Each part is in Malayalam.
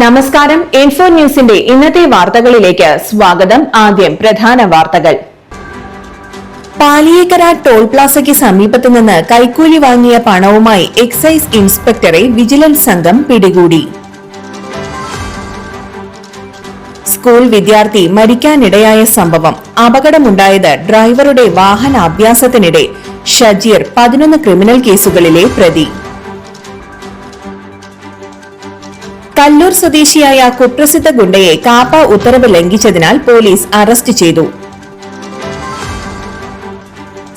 നമസ്കാരം. ഇൻഫോ ന്യൂസിന്റെ ഇന്നത്തെ വാർത്തകളിലേക്ക് സ്വാഗതം. ആദ്യം പ്രധാന വാർത്തകൾ. പാലിയേക്കര ടോൾ പ്ലാസയ്ക്ക് സമീപത്തു നിന്ന് കൈക്കൂലി വാങ്ങിയ പണവുമായി എക്സൈസ് ഇൻസ്പെക്ടറെ വിജിലൻസ് സംഘം പിടികൂടി. സ്കൂൾ വിദ്യാർത്ഥി മരിക്കാനിടയായ സംഭവം. അപകടമുണ്ടായത് ഡ്രൈവറുടെ വാഹനാഭ്യാസത്തിനിടെ. ഷജീർ 11 ക്രിമിനൽ കേസുകളിലെ പ്രതി. കല്ലൂർ സ്വദേശിയായ കുപ്രസിദ്ധ ഗുണ്ടയെ കാപ്പ ഉത്തരവ് ലംഘിച്ചതിനാൽ പോലീസ് അറസ്റ്റ് ചെയ്തു.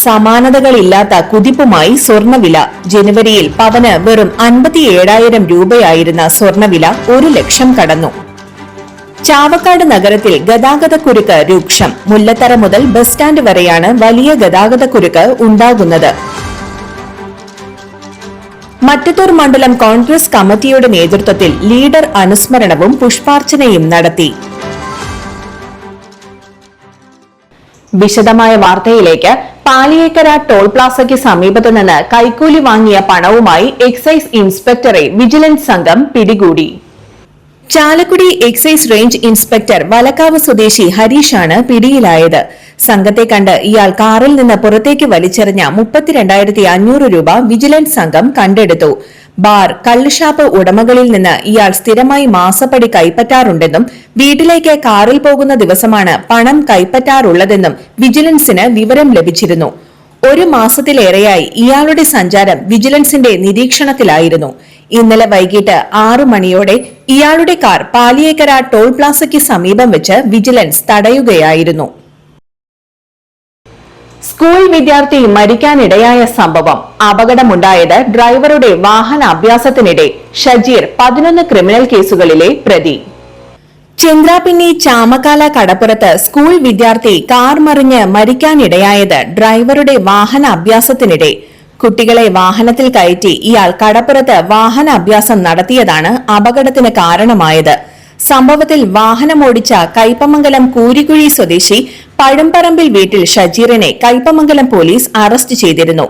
സമാനതകളില്ലാത്ത കുതിപ്പുമായി സ്വർണവില. ജനുവരിയിൽ പവന് വെറും 57,000 രൂപയായിരുന്ന സ്വർണവില 1 ലക്ഷം കടന്നു. ചാവക്കാട് നഗരത്തിൽ ഗതാഗതക്കുരുക്ക് രൂക്ഷം. മുല്ലത്തറ മുതൽ ബസ് സ്റ്റാൻഡ് വരെയാണ് വലിയ ഗതാഗതക്കുരുക്ക് ഉണ്ടാകുന്നത്. മറ്റത്തൂർ മണ്ഡലം കോൺഗ്രസ് കമ്മിറ്റിയുടെ നേതൃത്വത്തിൽ ലീഡർ അനുസ്മരണവും പുഷ്പാർച്ചനയും നടത്തി. വിശദമായ വാർത്തയിലേക്ക്. പാലിയേക്കര ടോൾ പ്ലാസയ്ക്ക് സമീപത്തു നിന്ന് കൈക്കൂലി വാങ്ങിയ പണവുമായി എക്സൈസ് ഇൻസ്പെക്ടറെ വിജിലൻസ് സംഘം പിടികൂടി. Chalakudy excise range inspector Valakkavu സ്വദേശി ഹരീഷാണ് പിടിയിലായത്. സംഘത്തെ കണ്ട് ഇയാൾ കാറിൽ നിന്ന് പുറത്തേക്ക് വലിച്ചെറിഞ്ഞ 32,500 രൂപ വിജിലൻസ് സംഘം കണ്ടെടുത്തു. ബാർ, കള്ളുഷാപ്പ് ഉടമകളിൽ നിന്ന് ഇയാൾ സ്ഥിരമായി മാസപ്പടി കൈപ്പറ്റാറുണ്ടെന്നും വീട്ടിലേക്ക് കാറിൽ പോകുന്ന ദിവസമാണ് പണം കൈപ്പറ്റാറുള്ളതെന്നും വിജിലൻസിന് വിവരം ലഭിച്ചിരുന്നു. 1 മാസത്തിലേറെയായി ഇയാളുടെ സഞ്ചാരം വിജിലൻസിന്റെ നിരീക്ഷണത്തിലായിരുന്നു. ഇന്നലെ വൈകിട്ട് 6 മണിയോടെ ഇയാളുടെ കാർ പാലിയേക്കര ടോൾ പ്ലാസയ്ക്ക് സമീപം വെച്ച് വിജിലൻസ് തടയുകയായിരുന്നു. സ്കൂൾ വിദ്യാർത്ഥി മരിക്കാനിടയായ സംഭവം. അപകടമുണ്ടായത് ഡ്രൈവറുടെ വാഹനാഭ്യാസത്തിനിടെ. ഷജീർ 11 ക്രിമിനൽ കേസുകളിലെ പ്രതി. ചന്ദ്രാപിന്നി ചാമക്കാല കടപ്പുറത്ത് സ്കൂൾ വിദ്യാർത്ഥി കാർ മറിഞ്ഞ് മരിക്കാനിടയായത് ഡ്രൈവറുടെ വാഹനാഭ്യാസത്തിനിടെ. കുട്ടികളെ വാഹനത്തിൽ കയറ്റി ഇയാൾ കടപ്പുറത്ത് വാഹനാഭ്യാസം നടത്തിയതാണ് അപകടത്തിന് കാരണമായത്. സംഭവത്തിൽ വാഹനമോടിച്ച കയ്പമംഗലം കൂരിക്കുഴി സ്വദേശി പഴംപറമ്പിൽ വീട്ടിൽ ഷജീറിനെ കയ്പമംഗലം പോലീസ് അറസ്റ്റ് ചെയ്തിരുന്നു.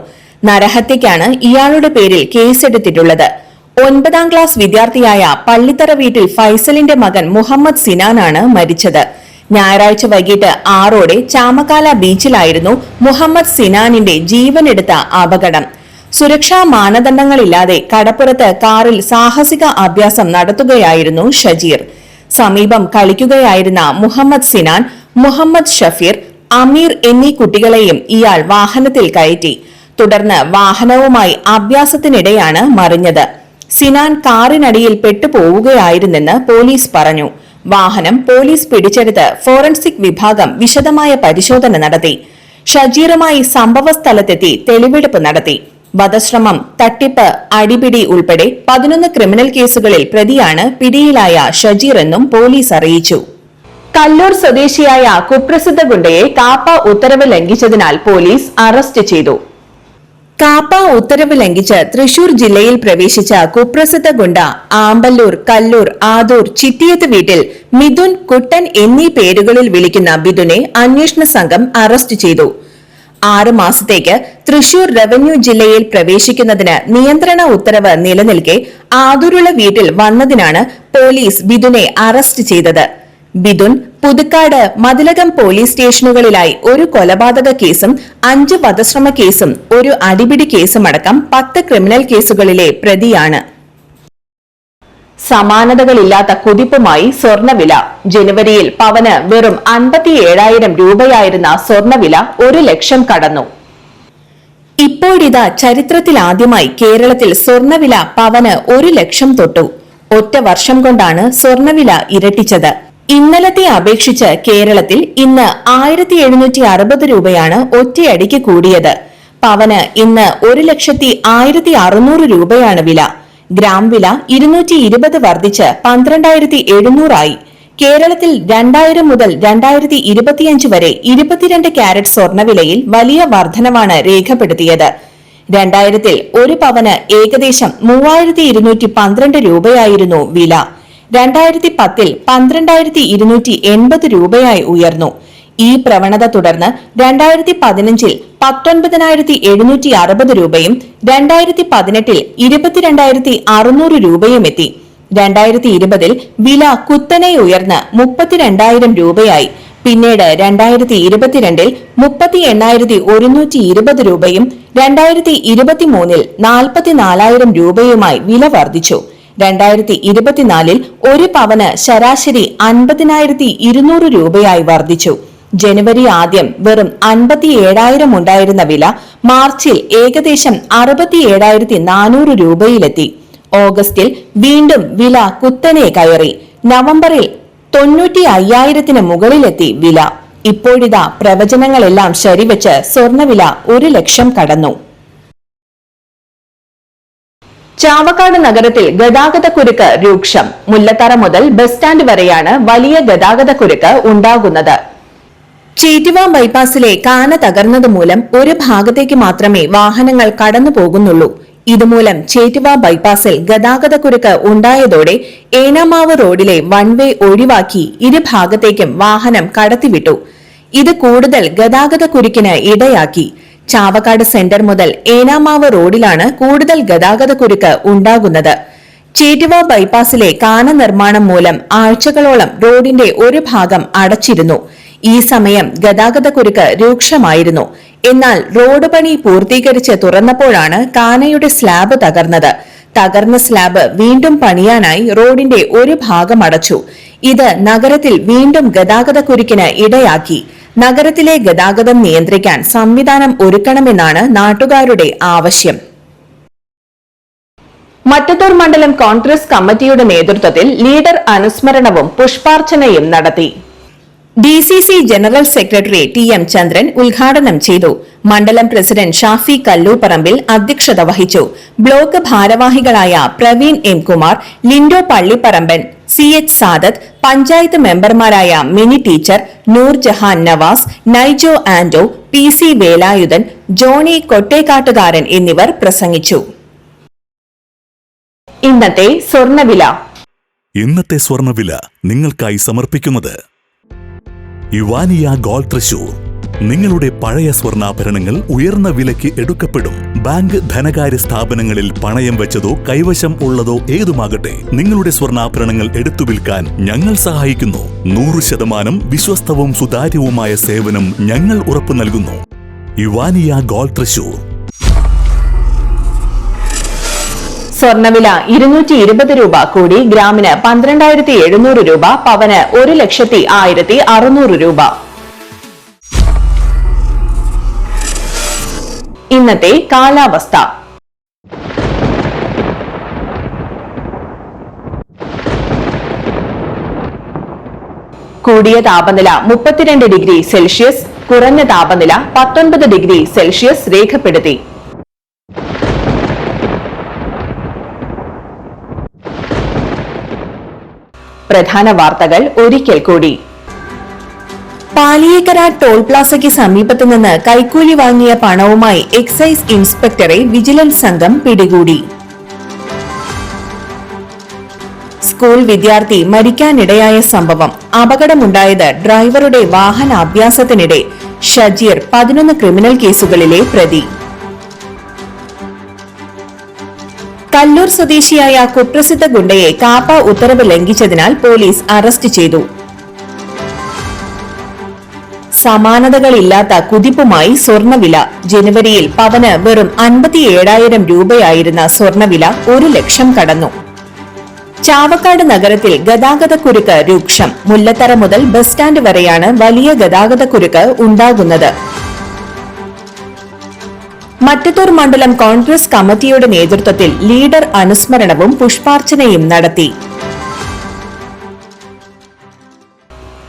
നരഹത്യക്കാണ് ഇയാളുടെ പേരിൽ കേസെടുത്തിട്ടുള്ളത്. 9ാം ക്ലാസ് വിദ്യാർത്ഥിയായ പള്ളിത്തറ വീട്ടിൽ ഫൈസലിന്റെ മകൻ മുഹമ്മദ് സിനാനാണ് മരിച്ചത്. ഞായറാഴ്ച വൈകിട്ട് 6ഓടെ ചാമക്കാല ബീച്ചിലായിരുന്നു മുഹമ്മദ് സിനാനിന്റെ ജീവനെടുത്ത അപകടം. സുരക്ഷാ മാനദണ്ഡങ്ങളില്ലാതെ കടപ്പുറത്ത് കാറിൽ സാഹസിക അഭ്യാസം നടത്തുകയായിരുന്നു ഷജീർ. സമീപം കളിക്കുകയായിരുന്ന മുഹമ്മദ് സിനാൻ, മുഹമ്മദ് ഷഫീർ, അമീർ എന്നീ കുട്ടികളെയും ഇയാൾ വാഹനത്തിൽ കയറ്റി. തുടർന്ന് വാഹനവുമായി അഭ്യാസത്തിനിടെയാണ് മറിഞ്ഞത്. സിനാൻ കാറിനടിയിൽ പെട്ടുപോവുകയായിരുന്നെന്ന് പോലീസ് പറഞ്ഞു. വാഹനം പോലീസ് പിടിച്ചെടുത്ത് ഫോറൻസിക് വിഭാഗം വിശദമായ പരിശോധന നടത്തി. ഷജീറുമായി സംഭവസ്ഥലത്തെത്തി തെളിവെടുപ്പ് നടത്തി. വധശ്രമം, തട്ടിപ്പ്, അടിപിടി ഉൾപ്പെടെ 11 ക്രിമിനൽ കേസുകളിൽ പ്രതിയാണ് പിടിയിലായ ഷജീർ എന്നും പോലീസ് അറിയിച്ചു. കല്ലൂർ സ്വദേശിയായ കുപ്രസിദ്ധ ഗുണ്ടയെ കാപ്പ ഉത്തരവ് ലംഘിച്ചതിനാൽ പോലീസ് അറസ്റ്റ് ചെയ്തു. കാപ്പ ഉത്തരവ് ലംഘിച്ച് തൃശൂർ ജില്ലയിൽ പ്രവേശിച്ച കുപ്രസിദ്ധ ഗുണ്ട ആമ്പല്ലൂർ, കല്ലൂർ, ആദൂർ, ചിറ്റിയത്ത് വീട്ടിൽ മിഥുൻ, കുട്ടൻ എന്നീ പേരുകളിൽ വിളിക്കുന്ന ബിദുനെ അന്വേഷണ സംഘം അറസ്റ്റ് ചെയ്തു. 6 മാസത്തേക്ക് തൃശൂർ റവന്യൂ ജില്ലയിൽ പ്രവേശിക്കുന്നതിന് നിയന്ത്രണ ഉത്തരവ് നിലനിൽക്കെ ആദൂരുള്ള വീട്ടിൽ വന്നതിനാണ് പോലീസ് ബിദുനെ അറസ്റ്റ് ചെയ്തത്. ബിദുൻ പുതുക്കാട്, മതിലകം പോലീസ് സ്റ്റേഷനുകളിലായി 1 കൊലപാതക കേസും 5 വധശ്രമ കേസും 1 അടിപിടി കേസുമടക്കം 10 ക്രിമിനൽ കേസുകളിലെ പ്രതിയാണ്. സമാനതകളില്ലാത്ത കുതിപ്പുമായി സ്വർണവില. ജനുവരിയിൽ പവന് വെറും 57,000 രൂപയായിരുന്ന സ്വർണവില 1 ലക്ഷം കടന്നു. ഇപ്പോഴിതാ ചരിത്രത്തിലാദ്യമായി കേരളത്തിൽ സ്വർണവില പവന് 1 ലക്ഷം തൊട്ടു. ഒറ്റ വർഷം കൊണ്ടാണ് സ്വർണവില ഇരട്ടിച്ചത്. ഇന്നലത്തെ അപേക്ഷിച്ച് കേരളത്തിൽ ഇന്ന് 1,760 രൂപയാണ് ഒറ്റയടിക്ക് കൂടിയത്. പവന് ഇന്ന് 1,01,600 രൂപയാണ് വില. ഗ്രാം വില 220 വർദ്ധിച്ച് 12,700 ആയി. കേരളത്തിൽ 2000 മുതൽ 2025 വരെ 22 കാരറ്റ് സ്വർണവിലയിൽ വലിയ വർധനവാണ് രേഖപ്പെടുത്തിയത്. 2000-ൽ 1 പവന് ഏകദേശം 3,212 രൂപയായിരുന്നു വില. 2010-ൽ 12,280 രൂപയായി ഉയർന്നു. ഈ പ്രവണത തുടർന്ന് 2015-ൽ 19,760 രൂപയും 2018-ൽ 22,600 രൂപയും എത്തി. 2020 വില കുത്തനെ ഉയർന്ന് 32,000 രൂപയായി. പിന്നീട് 2022 38,120 രൂപയും 2023 44,000 രൂപയുമായി വില വർദ്ധിച്ചു. 2024 ഒരു പവന് ശരാശരി 50,200 രൂപയായി വർദ്ധിച്ചു. ജനുവരി ആദ്യം വെറും 57,000 ഉണ്ടായിരുന്ന വില മാർച്ചിൽ ഏകദേശം 67,400 രൂപയിലെത്തി. ഓഗസ്റ്റിൽ വീണ്ടും വില കുത്തനെ കയറി. നവംബറിൽ 95,000 മുകളിലെത്തി വില. ഇപ്പോഴിതാ പ്രവചനങ്ങളെല്ലാം ശരിവെച്ച് സ്വർണ്ണവില 1,00,000 കടന്നു. ചാവക്കാട് നഗരത്തിൽ ഗതാഗതക്കുരുക്ക് രൂക്ഷം. മുല്ലത്തറ മുതൽ ബസ് സ്റ്റാൻഡ് വരെയാണ് വലിയ ഗതാഗതക്കുരുക്ക് ഉണ്ടാകുന്നത്. ചേറ്റുവ ബൈപ്പാസിലെ കാന തകർന്നതുമൂലം ഒരു ഭാഗത്തേക്ക് മാത്രമേ വാഹനങ്ങൾ കടന്നു പോകുന്നുള്ളൂ. ഇതുമൂലം ചേറ്റുവ ബൈപ്പാസിൽ ഗതാഗതക്കുരുക്ക് ഉണ്ടായതോടെ ഏനാമാവ് റോഡിലെ വൺ വേ ഒഴിവാക്കി ഇരുഭാഗത്തേക്കും വാഹനം കടത്തിവിട്ടു. ഇത് കൂടുതൽ ഗതാഗതക്കുരുക്കിന് ഇടയാക്കി. ചാവക്കാട് സെന്റർ മുതൽ ഏനാമാവ് റോഡിലാണ് കൂടുതൽ ഗതാഗതക്കുരുക്ക് ഉണ്ടാകുന്നത്. ചേറ്റുവ ബൈപ്പാസിലെ കാന നിർമ്മാണം മൂലം ആഴ്ചകളോളം റോഡിന്റെ ഒരു ഭാഗം അടച്ചിരുന്നു. ഈ സമയം ഗതാഗതക്കുരുക്ക് രൂക്ഷമായിരുന്നു. എന്നാൽ റോഡ് പണി പൂർത്തീകരിച്ച് തുറന്നപ്പോഴാണ് കാനയുടെ സ്ലാബ് തകർന്നത്. തകർന്ന സ്ലാബ് വീണ്ടും പണിയാനായി റോഡിന്റെ ഒരു ഭാഗം അടച്ചു. ഇത് നഗരത്തിൽ വീണ്ടും ഗതാഗതക്കുരുക്കിന് ഇടയാക്കി. നഗരത്തിലെ ഗതാഗതം നിയന്ത്രിക്കാൻ സംവിധാനം ഒരുക്കണമെന്നാണ് നാട്ടുകാരുടെ ആവശ്യം. മറ്റത്തൂർ മണ്ഡലം കോൺഗ്രസ് കമ്മിറ്റിയുടെ നേതൃത്വത്തിൽ ലീഡർ അനുസ്മരണവും പുഷ്പാർച്ചനയും നടത്തി. DCC ജനറൽ സെക്രട്ടറി TM ചന്ദ്രൻ ഉദ്ഘാടനം ചെയ്തു. മണ്ഡലം പ്രസിഡന്റ് ഷാഫി കല്ലൂപ്പറമ്പിൽ അധ്യക്ഷത വഹിച്ചു. ബ്ലോക്ക് ഭാരവാഹികളായ പ്രവീൺ M. കുമാർ, ലിൻഡോ പള്ളിപ്പറമ്പൻ, CH സാദത്ത്, പഞ്ചായത്ത് മെമ്പർമാരായ Mini teacher, Noorjahan Navas, Naijo Anto, PC Velayudhan, Johnny Kottekkattukaran എന്നിവർ പ്രസംഗിച്ചു. ഇന്നത്തെ സ്വർണ്ണവില നിങ്ങൾക്കായി സമർപ്പിക്കുന്നത് ഇവാനിയ ഗോൾഡ് തൃശൂർ. നിങ്ങളുടെ പഴയ സ്വർണ്ണാഭരണങ്ങൾ ഉയർന്ന വിലയ്ക്ക് എടുക്കപ്പെടും. ബാങ്ക്, ധനകാര്യ സ്ഥാപനങ്ങളിൽ പണയം വെച്ചതോ കൈവശം ഉള്ളതോ ഏതുമാകട്ടെ, നിങ്ങളുടെ സ്വർണ്ണാഭരണങ്ങൾ എടുത്തു വിൽക്കാൻ ഞങ്ങൾ സഹായിക്കുന്നു. 100% വിശ്വസ്തവും സുതാര്യവുമായ സേവനം ഞങ്ങൾ ഉറപ്പു നൽകുന്നു. ഇവാനിയ ഗോൾഡ് തൃശൂർ. സ്വർണ്ണവില 220 രൂപ കൂടി ഗ്രാമിന് 12,700 രൂപ, പവന് 1,01,600 രൂപ. ഇന്നത്തെ കാലാവസ്ഥ. കൂടിയ താപനില 32 ഡിഗ്രി സെൽഷ്യസ്, കുറഞ്ഞ താപനില 19 ഡിഗ്രി സെൽഷ്യസ് രേഖപ്പെടുത്തി. പ്രധാന വാർത്തകൾ ഒരിക്കൽ കൂടി. പാലിയേക്കര ടോൾ പ്ലാസയ്ക്ക് സമീപത്തു നിന്ന് കൈക്കൂലി വാങ്ങിയ പണവുമായി എക്സൈസ് ഇൻസ്പെക്ടറെ വിജിലൻസ് സംഘം പിടികൂടി. സ്കൂൾ വിദ്യാർത്ഥി മരിക്കാനിടയായ സംഭവം. അപകടമുണ്ടായത് ഡ്രൈവറുടെ വാഹനാഭ്യാസത്തിനിടെ. ഷജീർ 11 ക്രിമിനൽ കേസുകളിലെ പ്രതി. കല്ലൂർ സ്വദേശിയായ കുപ്രസിദ്ധ ഗുണ്ടയെ കാപ്പ ഉത്തരവ് ലംഘിച്ചതിനാൽ പോലീസ് അറസ്റ്റ് ചെയ്തു. സമാനതകളില്ലാത്ത കുതിപ്പുമായി സ്വർണ്ണവില. ജനുവരിയിൽ പവന് വെറും 57,000 രൂപയായിരുന്ന സ്വർണ്ണവില 1,00,000 കടന്നു. ചാവക്കാട് നഗരത്തിൽ ഗതാഗതക്കുരുക്ക് രൂക്ഷം. മുല്ലത്തറ മുതൽ ബസ് സ്റ്റാൻഡ് വരെയാണ് വലിയ ഗതാഗതക്കുരുക്ക് ഉണ്ടാകുന്നത്. മറ്റത്തൂർ മണ്ഡലം കോൺഗ്രസ് കമ്മിറ്റിയുടെ നേതൃത്വത്തിൽ ലീഡർ അനുസ്മരണവും പുഷ്പാർച്ചനയും നടത്തി.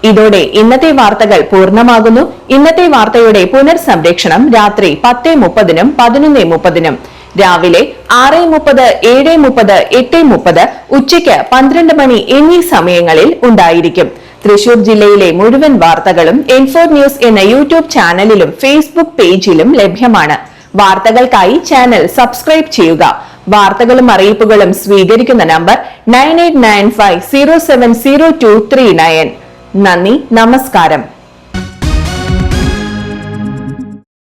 ഇതോടെ ഇന്നത്തെ വാർത്തകൾ പൂർണ്ണമാകുന്നു. ഇന്നത്തെ വാർത്തയുടെ പുനർസംപ്രേക്ഷണം രാത്രി 10:30-നും 11:30-നും, രാവിലെ 6:30, 7:30, 8:30, ഉച്ചയ്ക്ക് 12 മണി എന്നീ സമയങ്ങളിൽ ഉണ്ടായിരിക്കും. തൃശൂർ ജില്ലയിലെ മുഴുവൻ വാർത്തകളും N4 ന്യൂസ് എന്ന യൂട്യൂബ് ചാനലിലും ഫേസ്ബുക്ക് പേജിലും ലഭ്യമാണ്. വാർത്തകൾക്കായി ചാനൽ സബ്സ്ക്രൈബ് ചെയ്യുക. വാർത്തകളും അറിയിപ്പുകളും സ്വീകരിക്കുന്ന നമ്പർ 9895070239. നന്ദി, നമസ്കാരം.